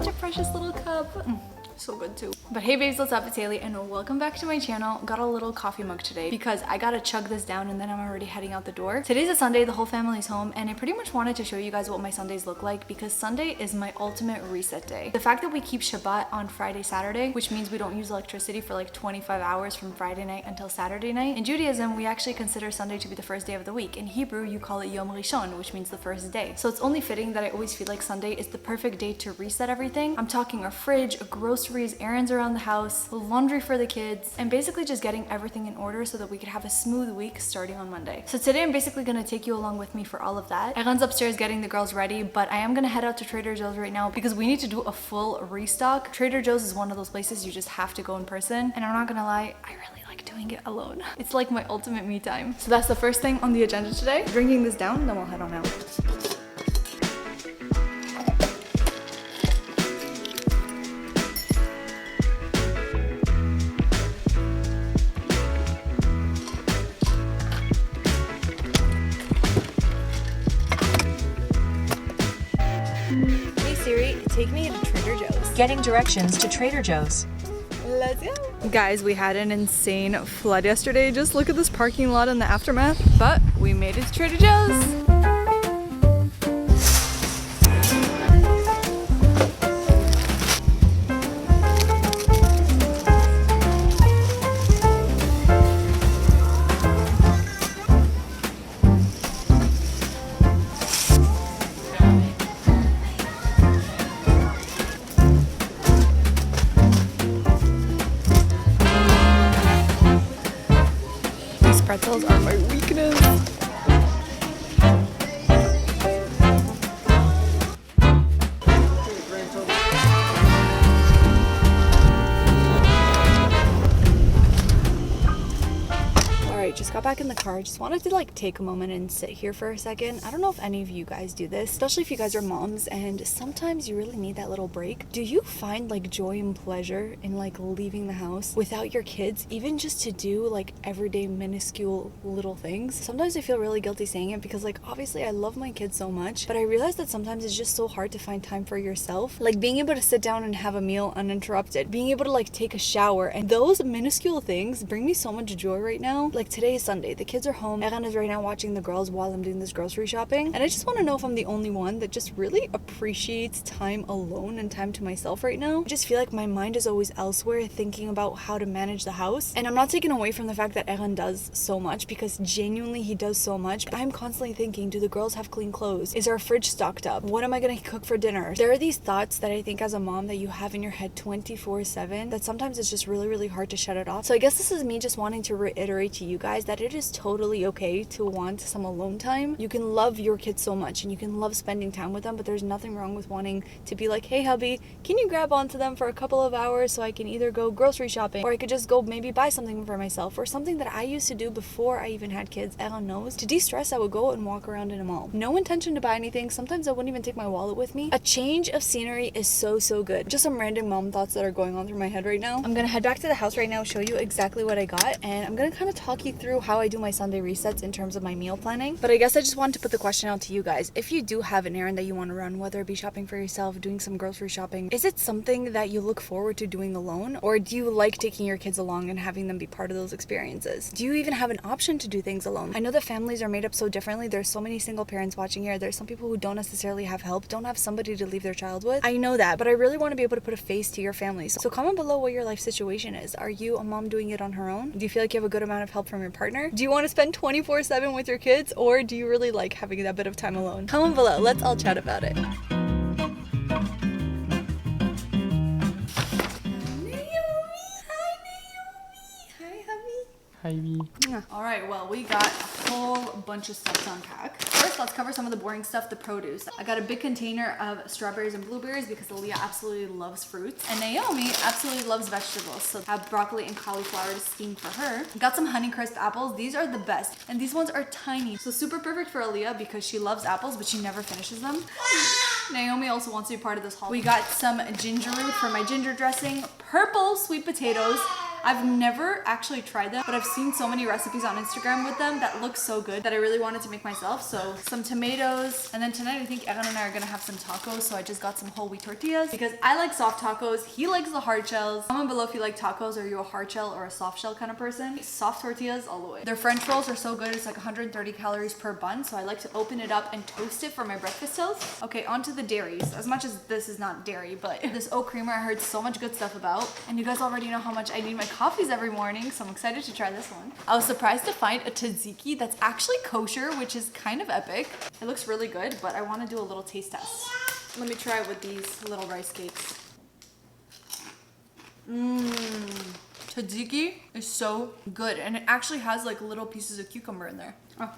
such a precious little cup. So good too. But hey babes, what's up? It's Haley and welcome back to my channel. Got a little coffee mug today because I gotta chug this down and then I'm already heading out the door. Today's a Sunday, the whole family's home, and I pretty much wanted to show you guys what my Sundays look like because Sunday is my ultimate reset day. The fact that we keep Shabbat on Friday, Saturday, which means we don't use electricity for like 25 hours from Friday night until Saturday night. In Judaism, we actually consider Sunday to be the first day of the week. In Hebrew, you call it Yom Rishon, which means the first day. So it's only fitting that I always feel like Sunday is the perfect day to reset everything. I'm talking a fridge, groceries, errands around the house, laundry for the kids, and basically just getting everything in order so that we could have a smooth week starting on Monday. So today I'm basically gonna take you along with me for all of that. Eran's upstairs getting the girls ready, but I am gonna head out to Trader Joe's right now because we need to do a full restock. Trader Joe's is one of those places you just have to go in person, and I'm not gonna lie, I really like doing it alone. It's like my ultimate me time. So that's the first thing on the agenda today. Drinking this down, then we'll head on out. Take me to Trader Joe's. Getting directions to Trader Joe's. Let's go. Guys, we had an insane flood yesterday. Just look at this parking lot in the aftermath. But we made it to Trader Joe's. Pretzels are my weakness. Just got back in the car. Just wanted to like take a moment and sit here for a second. I don't know if any of you guys do this, especially if you guys are moms and sometimes you really need that little break. Do you find like joy and pleasure in like leaving the house without your kids, even just to do like everyday minuscule little things? Sometimes I feel really guilty saying it because like obviously I love my kids so much, but I realize that sometimes it's just so hard to find time for yourself. Like being able to sit down and have a meal uninterrupted, being able to like take a shower, and those minuscule things bring me so much joy right now. Like today is Sunday. The kids are home. Eran is right now watching the girls while I'm doing this grocery shopping. And I just want to know if I'm the only one that just really appreciates time alone and time to myself right now. I just feel like my mind is always elsewhere thinking about how to manage the house. And I'm not taking away from the fact that Eran does so much because genuinely he does so much. I'm constantly thinking, do the girls have clean clothes? Is our fridge stocked up? What am I going to cook for dinner? There are these thoughts that I think as a mom that you have in your head 24/7 that sometimes it's just really, really hard to shut it off. So I guess this is me just wanting to reiterate to you guys that it is totally okay to want some alone time. You can love your kids so much and you can love spending time with them, but there's nothing wrong with wanting to be like, hey hubby, can you grab onto them for a couple of hours so I can either go grocery shopping or I could just go maybe buy something for myself, or something that I used to do before I even had kids. Eran knows. To de-stress, I would go and walk around in a mall. No intention to buy anything. Sometimes I wouldn't even take my wallet with me. A change of scenery is so good. Just some random mom thoughts that are going on through my head right now. I'm gonna head back to the house right now, show you exactly what I got, and I'm gonna kind of talk you through how I do my Sunday resets in terms of my meal planning. But I guess I just wanted to put the question out to you guys. If you do have an errand that you want to run, whether it be shopping for yourself, doing some grocery shopping, is it something that you look forward to doing alone? Or do you like taking your kids along and having them be part of those experiences? Do you even have an option to do things alone? I know that families are made up so differently. There's so many single parents watching here. There's some people who don't necessarily have help, don't have somebody to leave their child with. I know that, but I really want to be able to put a face to your family. So comment below what your life situation is. Are you a mom doing it on her own? Do you feel like you have a good amount of help from your partner? Do you want to spend 24/7 with your kids, or do you really like having that bit of time alone? Comment below, let's all chat about it. Hi, V. All right, well, we got a whole bunch of stuff to unpack. First, let's cover some of the boring stuff, the produce. I got a big container of strawberries and blueberries because Aaliyah absolutely loves fruits. And Naomi absolutely loves vegetables. So I have broccoli and cauliflower to steam for her. Got some Honeycrisp apples. These are the best. And these ones are tiny. So super perfect for Aaliyah because she loves apples, but she never finishes them. Naomi also wants to be part of this haul. We got some ginger root for my ginger dressing, purple sweet potatoes, I've never actually tried them, but I've seen so many recipes on Instagram with them that look so good that I really wanted to make myself. So some tomatoes, and then tonight I think Evan and I are gonna have some tacos, so I just got some whole wheat tortillas because I like soft tacos. He likes the hard shells. Comment below if you like tacos. Are you a hard shell or a soft shell kind of person? Soft tortillas all the way. Their French rolls are so good. It's like 130 calories per bun, so I like to open it up and toast it for my breakfast toast. Okay, on to the dairies. As much as this is not dairy, but this oat creamer I heard so much good stuff about, and you guys already know how much I need my coffees every morning, so I'm excited to try this one. I was surprised to find a tzatziki that's actually kosher, which is kind of epic. It looks really good, but I want to do a little taste test. Let me try it with these little rice cakes. Tzatziki is so good, and it actually has like little pieces of cucumber in there. Oh.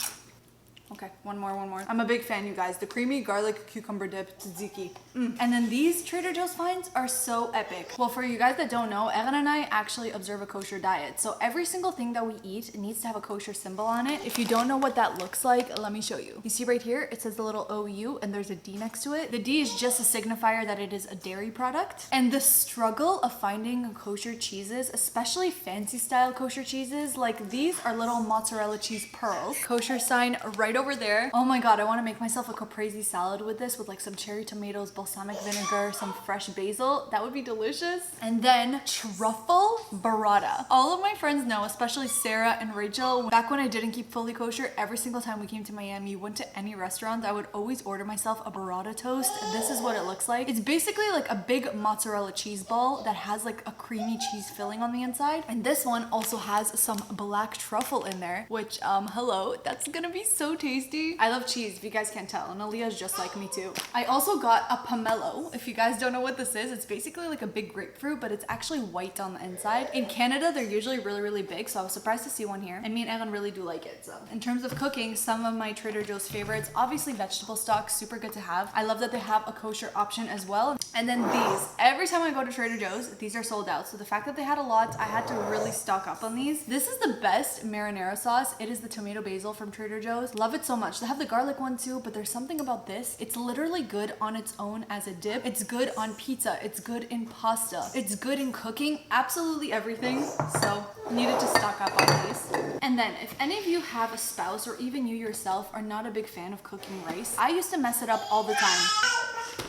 Okay, one more. I'm a big fan, you guys. The creamy garlic cucumber dip tzatziki. And then these Trader Joe's finds are so epic. Well, for you guys that don't know, Evan and I actually observe a kosher diet. So every single thing that we eat needs to have a kosher symbol on it. If you don't know what that looks like, let me show you. You see right here, it says the little OU and there's a D next to it. The D is just a signifier that it is a dairy product. And the struggle of finding kosher cheeses, especially fancy style kosher cheeses, like these are little mozzarella cheese pearls. Kosher sign right over there. Oh my god, I want to make myself a caprese salad with this, with like some cherry tomatoes, balsamic vinegar, some fresh basil. That would be delicious. And then truffle burrata. All of my friends know, especially Sarah and Rachel, back when I didn't keep fully kosher, every single time we came to Miami, went to any restaurant, I would always order myself a burrata toast. And this is what it looks like. It's basically like a big mozzarella cheese ball that has like a creamy cheese filling on the inside. And this one also has some black truffle in there, which hello, that's gonna be so tasty. I love cheese, if you guys can't tell, and Aaliyah's just like me too. I also got a pomelo. If you guys don't know what this is, it's basically like a big grapefruit, but it's actually white on the inside. In Canada, they're usually really big, so I was surprised to see one here. And me and Evan really do like it. So in terms of cooking, some of my Trader Joe's favorites, obviously vegetable stock, super good to have. I love that they have a kosher option as well. And then these, every time I go to Trader Joe's, these are sold out. So the fact that they had a lot, I had to really stock up on these. This is the best marinara sauce. It is the tomato basil from Trader Joe's. Love it so much. They have the garlic one too, but there's something about this. It's literally good on its own as a dip. It's good on pizza. It's good in pasta. It's good in cooking. Absolutely everything. So needed to stock up on these. And then if any of you have a spouse or even you yourself are not a big fan of cooking rice, I used to mess it up all the time.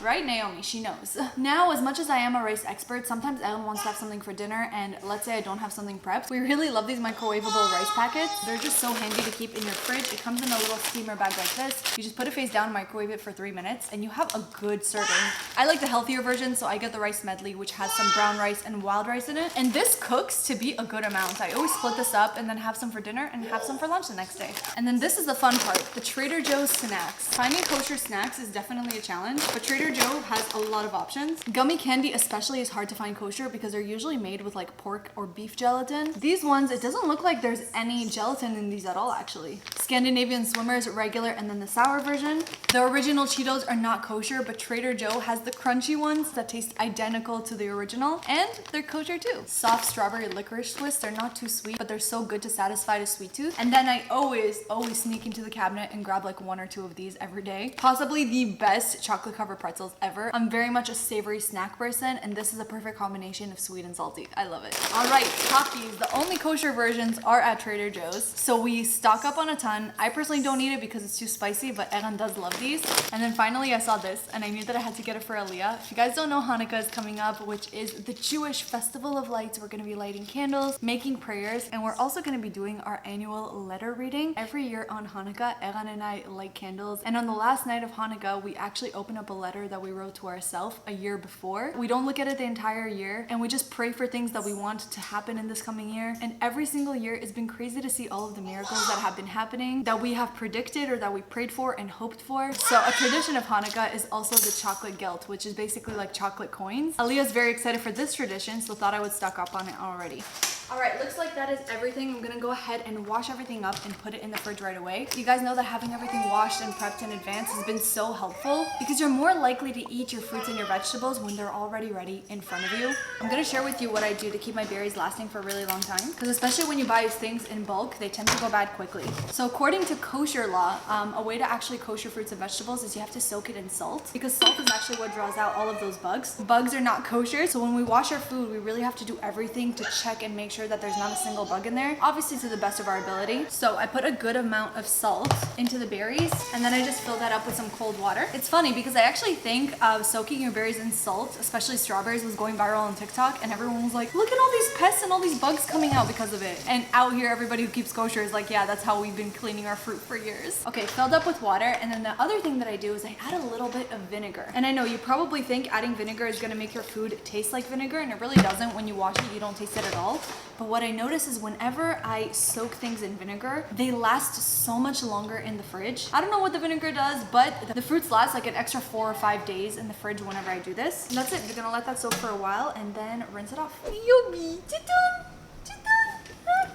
Right, Naomi? She knows. Now, as much as I am a rice expert, sometimes Ellen wants to have something for dinner, and let's say I don't have something prepped. We really love these microwavable rice packets. They're just so handy to keep in your fridge. It comes in a little steamer bag like this. You just put it face down, microwave it for 3 minutes, and you have a good serving. I like the healthier version, so I get the rice medley, which has some brown rice and wild rice in it. And this cooks to be a good amount. I always split this up and then have some for dinner and have some for lunch the next day. And then this is the fun part, the Trader Joe's snacks. Finding kosher snacks is definitely a challenge, but Trader Joe has a lot of options. Gummy candy especially is hard to find kosher because they're usually made with like pork or beef gelatin. These ones, it doesn't look like there's any gelatin in these at all actually. Scandinavian Swimmers, regular, and then the sour version. The original Cheetos are not kosher, but Trader Joe has the crunchy ones that taste identical to the original, and they're kosher too. Soft strawberry licorice twists, they're not too sweet, but they're so good to satisfy the sweet tooth. And then I always sneak into the cabinet and grab like 1 or 2 of these every day. Possibly the best chocolate covered pretzels ever. I'm very much a savory snack person, and this is a perfect combination of sweet and salty. I love it. All right, Takis. The only kosher versions are at Trader Joe's, so we stock up on a ton. I personally don't eat it because it's too spicy, but Eran does love these. And then finally, I saw this, and I knew that I had to get it for Aliyah. If you guys don't know, Hanukkah is coming up, which is the Jewish festival of lights. We're going to be lighting candles, making prayers, and we're also going to be doing our annual letter reading. Every year on Hanukkah, Eran and I light candles, and on the last night of Hanukkah, we actually open up a letter that we wrote to ourselves a year before. We don't look at it the entire year, and we just pray for things that we want to happen in this coming year. And every single year, it's been crazy to see all of the miracles that have been happening, that we have predicted or that we prayed for and hoped for. So a tradition of Hanukkah is also the chocolate gelt, which is basically like chocolate coins. Aliyah's very excited for this tradition, so thought I would stock up on it already. All right, looks like that is everything. I'm gonna go ahead and wash everything up and put it in the fridge right away. You guys know that having everything washed and prepped in advance has been so helpful because you're more likely to eat your fruits and your vegetables when they're already ready in front of you. I'm gonna share with you what I do to keep my berries lasting for a really long time, because especially when you buy things in bulk, they tend to go bad quickly. So according to kosher law, a way to actually kosher fruits and vegetables is you have to soak it in salt, because salt is actually what draws out all of those bugs. Bugs are not kosher, so when we wash our food, we really have to do everything to check and make sure that there's not a single bug in there, obviously to the best of our ability. So I put a good amount of salt into the berries, and then I just fill that up with some cold water. It's funny because I actually think soaking your berries in salt, especially strawberries, was going viral on TikTok, and everyone was like, look at all these pests and all these bugs coming out because of it. And out here, everybody who keeps kosher is like, yeah, that's how we've been cleaning our fruit for years. Okay, filled up with water, and then the other thing that I do is I add a little bit of vinegar. And I know you probably think adding vinegar is gonna make your food taste like vinegar, and it really doesn't. When you wash it, you don't taste it at all. But what I notice is whenever I soak things in vinegar, they last so much longer in the fridge. I don't know what the vinegar does, but the fruits last like an extra 4 or 5 days in the fridge whenever I do this. And that's it. You're gonna let that soak for a while and then rinse it off. Yummy!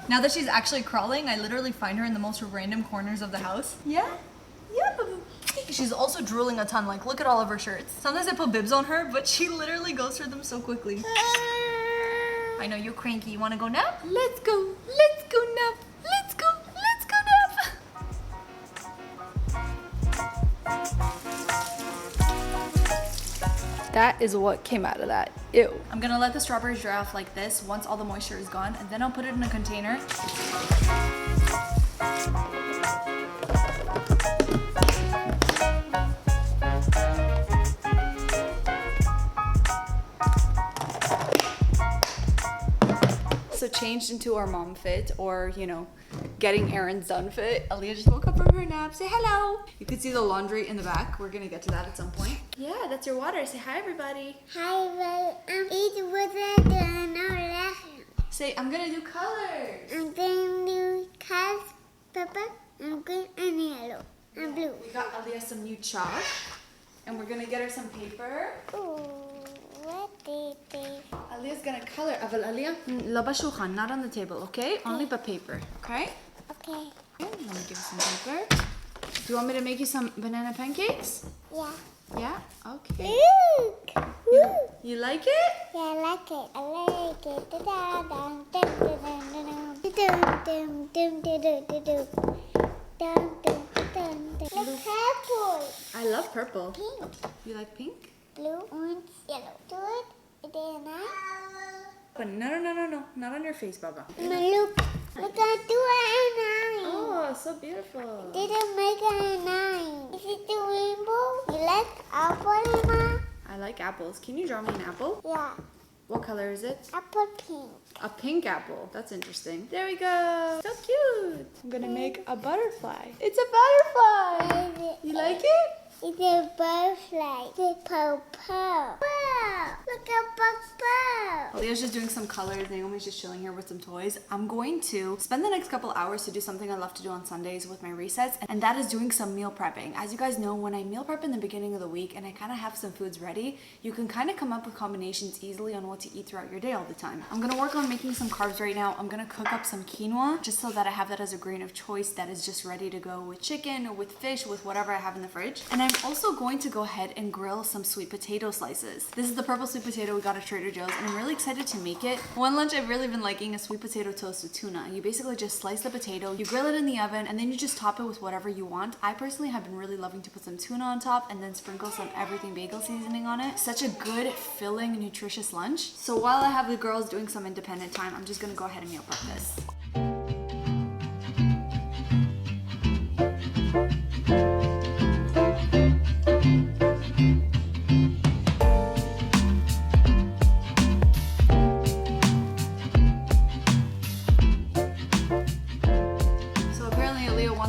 Now that she's actually crawling, I literally find her in the most random corners of the house. Yeah? Yeah, boo. She's also drooling a ton. Like, look at all of her shirts. Sometimes I put bibs on her, but she literally goes through them so quickly. I know you're cranky. You want to go nap? Let's go. Let's go nap. Let's go. Let's go nap. That is what came out of that. Ew. I'm gonna let the strawberries dry off like this once all the moisture is gone, and then I'll put it in a container. So changed into our mom fit, or you know, getting errands done fit. Aaliyah just woke up from her nap. Say hello. You can see the laundry in the back. We're gonna get to that at some point. Yeah, that's your water. Say hi, everybody. Hi, I'm eating with it. Say, I'm gonna do colors. I'm going to do colors, purple, and green, and yellow, and blue. We got Aaliyah some new chalk, and we're gonna get her some paper. Ooh, what is this? Aaliyah's gonna color. Aval Aaliyah, la bashukhan, not on the table, okay? Only by paper, okay? Okay. Let me give you some paper. Do you want me to make you some banana pancakes? Yeah. Yeah? Okay. Look! Woo! You like it? Yeah, I like it. I like it. Da-da-dum, dum-dum-dum-dum. Dum-dum-dum-dum-dum-dum. Dum-dum-dum-dum. Look, purple. I love purple. Pink. You like pink? Blue, orange, yellow. Do it. Is it nice? But no. Not on your face, Baba. Look, I do it nice. Oh, so beautiful. Didn't make it nice. Is it the rainbow? You like apple, Emma? I like apples. Can you draw me an apple? Yeah, What color is it? apple pink. A pink apple. That's interesting. There we go. So cute. I'm gonna make a butterfly. It's a butterfly. You like it? It's a butterfly. It's purple. Wow, look at purple. Leah's just doing some colors. Naomi's just chilling here with some toys. I'm going to spend the next couple hours to do something I love to do on Sundays with my resets, and that is doing some meal prepping. As you guys know, when I meal prep in the beginning of the week and I kind of have some foods ready, you can kind of come up with combinations easily on what to eat throughout your day all the time. I'm gonna work on making some carbs right now. I'm gonna cook up some quinoa just so that I have that as a grain of choice that is just ready to go with chicken or with fish, with whatever I have in the fridge. And I'm also going to go ahead and grill some sweet potato slices. This is the purple sweet potato we got at Trader Joe's, and I'm really excited to make it. One lunch I've really been liking is sweet potato toast with tuna. You basically just slice the potato, you grill it in the oven, and then you just top it with whatever you want. I personally have been really loving to put some tuna on top and then sprinkle some everything bagel seasoning on it. Such a good, filling, nutritious lunch. So while I have the girls doing some independent time, I'm just gonna go ahead and meal prep this.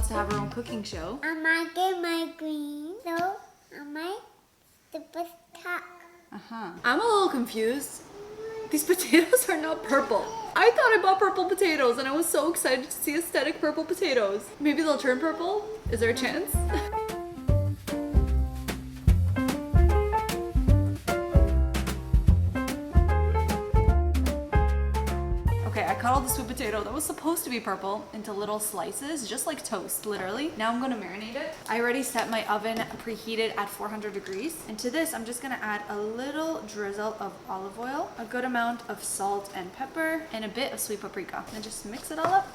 To have her own cooking show. I might get my green, so I might super top. I'm a little confused. These potatoes are not purple. I thought I bought purple potatoes and I was so excited to see aesthetic purple potatoes. Maybe they'll turn purple? Is there a chance? Okay, I cut all the sweet potato that was supposed to be purple into little slices, just like toast, literally. Now I'm gonna marinate it. I already set my oven preheated at 400 degrees. And to this, I'm just gonna add a little drizzle of olive oil, a good amount of salt and pepper, and a bit of sweet paprika. And just mix it all up.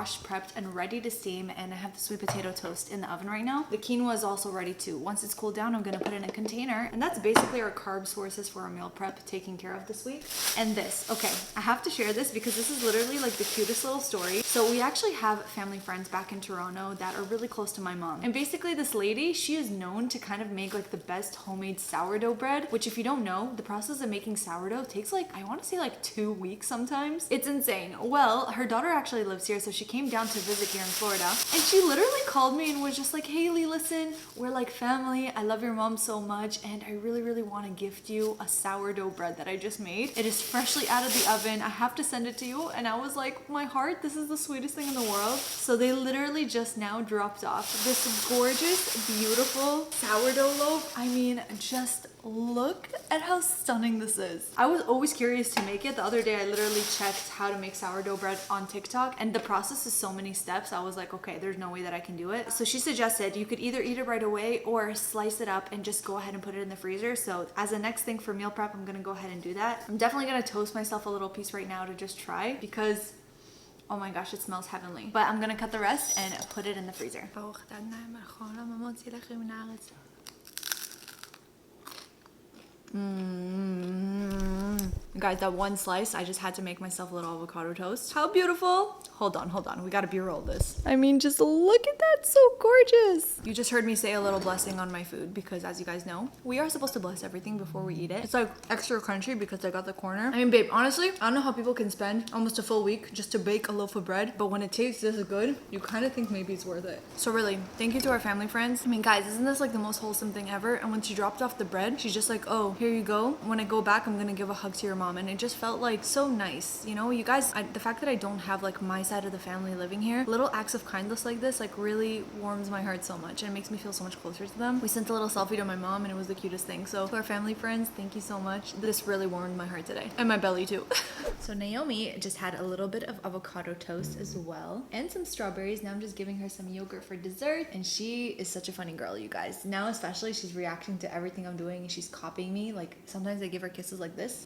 washed, prepped, and ready to steam, and I have the sweet potato toast in the oven right now. The quinoa is also ready too. Once it's cooled down, I'm gonna put it in a container, and that's basically our carb sources for our meal prep taken care of this week. And this, okay, I have to share this because this is literally like the cutest little story. So we actually have family friends back in Toronto that are really close to my mom. And basically this lady, she is known to kind of make like the best homemade sourdough bread, which if you don't know, the process of making sourdough takes like, I want to say like 2 weeks sometimes. It's insane. Well, her daughter actually lives here, so she came down to visit here in Florida, and she literally called me and was just like, Haley, listen, we're like family. I love your mom so much, and I really want to gift you a sourdough bread that I just made. It is freshly out of the oven. I have to send it to you. And I was like, my heart, this is the sweetest thing in the world. So they literally just now dropped off this gorgeous, beautiful sourdough loaf. I mean, just look at how stunning this is. I was always curious to make it. The other day I literally checked how to make sourdough bread on TikTok, and the process is so many steps. I was like, okay, there's no way that I can do it. So she suggested you could either eat it right away or slice it up and just go ahead and put it in the freezer. So as a next thing for meal prep, I'm gonna go ahead and do that. I'm definitely gonna toast myself a little piece right now to just try, because oh my gosh, it smells heavenly. But I'm gonna cut the rest and put it in the freezer. Guys, that one slice, I just had to make myself a little avocado toast. How beautiful. Hold on. We gotta B-roll this. I mean, just look at that, so gorgeous. You just heard me say a little blessing on my food because, as you guys know, we are supposed to bless everything before we eat it. It's like extra crunchy because I got the corner. I mean, babe, honestly, I don't know how people can spend almost a full week just to bake a loaf of bread, but when it tastes this good, you kind of think maybe it's worth it. So really, thank you to our family friends. I mean, guys, isn't this like the most wholesome thing ever? And when she dropped off the bread, she's just like, oh, here you go. When I go back, I'm gonna give a hug to your mom. And it just felt like so nice. You know, you guys, the fact that I don't have like my side of the family living here, little acts of kindness like this like really warms my heart so much and makes me feel so much closer to them. We sent a little selfie to my mom and it was the cutest thing. So to our family friends, thank you so much. This really warmed my heart today. And my belly too. So Naomi just had a little bit of avocado toast as well and some strawberries. Now I'm just giving her some yogurt for dessert, and she is such a funny girl, you guys. Now especially, she's reacting to everything I'm doing and she's copying me. Like sometimes I give her kisses like this.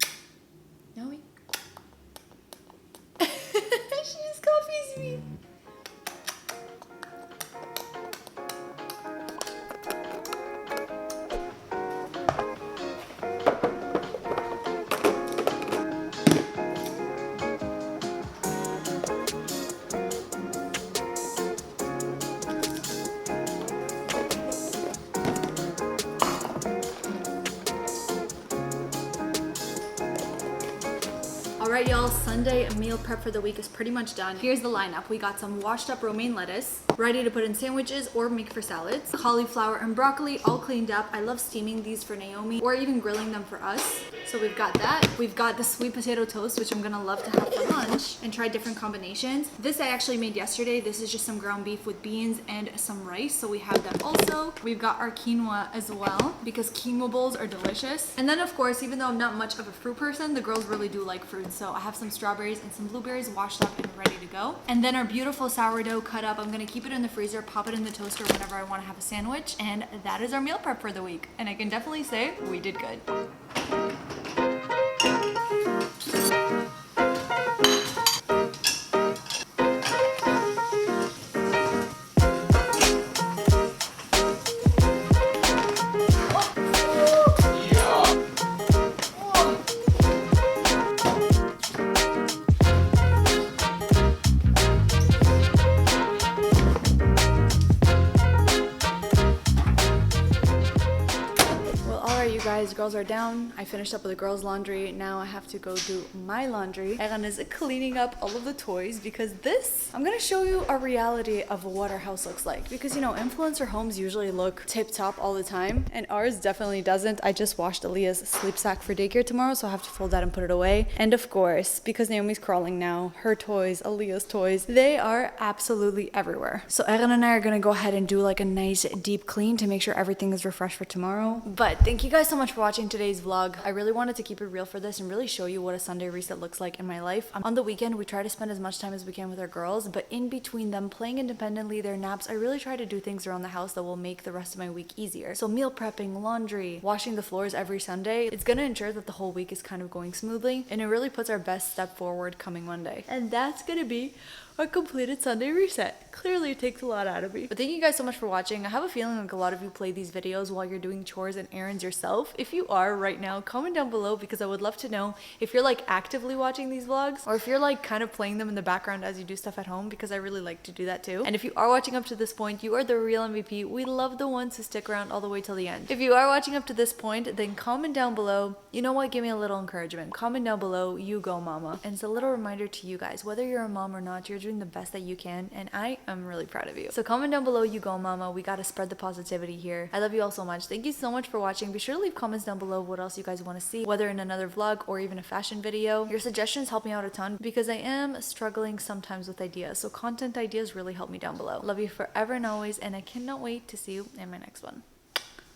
Naomi. She just copies me. Alright y'all, Sunday meal prep for the week is pretty much done. Here's the lineup. We got some washed up romaine lettuce, ready to put in sandwiches or make for salads. Cauliflower and broccoli, all cleaned up. I love steaming these for Naomi or even grilling them for us. So we've got that. We've got the sweet potato toast, which I'm gonna love to have for lunch and try different combinations. This I actually made yesterday. This is just some ground beef with beans and some rice. So we have that also. We've got our quinoa as well because quinoa bowls are delicious. And then of course, even though I'm not much of a fruit person, the girls really do like fruit. So I have some strawberries and some blueberries washed up and ready to go. And then our beautiful sourdough cut up. I'm gonna keep it in the freezer, pop it in the toaster whenever I wanna have a sandwich. And that is our meal prep for the week. And I can definitely say we did good. Guys, girls are down. I finished up with the girls' laundry. Now I have to go do my laundry. Eran is cleaning up all of the toys because I'm gonna show you a reality of what our house looks like. Because you know, influencer homes usually look tip-top all the time, and ours definitely doesn't. I just washed Aaliyah's sleep sack for daycare tomorrow, so I have to fold that and put it away. And of course, because Naomi's crawling now, her toys, Aaliyah's toys, they are absolutely everywhere. So Eran and I are gonna go ahead and do like a nice deep clean to make sure everything is refreshed for tomorrow. But thank you guys so much for watching today's vlog. I really wanted to keep it real for this and really show you what a Sunday reset looks like in my life. On the weekend, we try to spend as much time as we can with our girls, but in between them playing independently, their naps, I really try to do things around the house that will make the rest of my week easier. So meal prepping, laundry, washing the floors every Sunday, it's gonna ensure that the whole week is kind of going smoothly, and it really puts our best step forward coming Monday. And that's gonna be or completed Sunday reset. Clearly it takes a lot out of me. But thank you guys so much for watching. I have a feeling like a lot of you play these videos while you're doing chores and errands yourself. If you are right now, comment down below because I would love to know if you're like actively watching these vlogs or if you're like kind of playing them in the background as you do stuff at home, because I really like to do that too. And if you are watching up to this point, you are the real MVP. We love the ones who stick around all the way till the end. If you are watching up to this point, then comment down below. You know what? Give me a little encouragement. Comment down below, you go mama. And it's a little reminder to you guys, whether you're a mom or not, you're doing the best that you can, and I am really proud of you. So comment down below, you go mama. We gotta spread the positivity here. I love you all so much. Thank you so much for watching. Be sure to leave comments down below what else you guys want to see, whether in another vlog or even a fashion video. Your suggestions help me out a ton because I am struggling sometimes with ideas, so content ideas really help me down below. Love you forever and always, and I cannot wait to see you in my next one.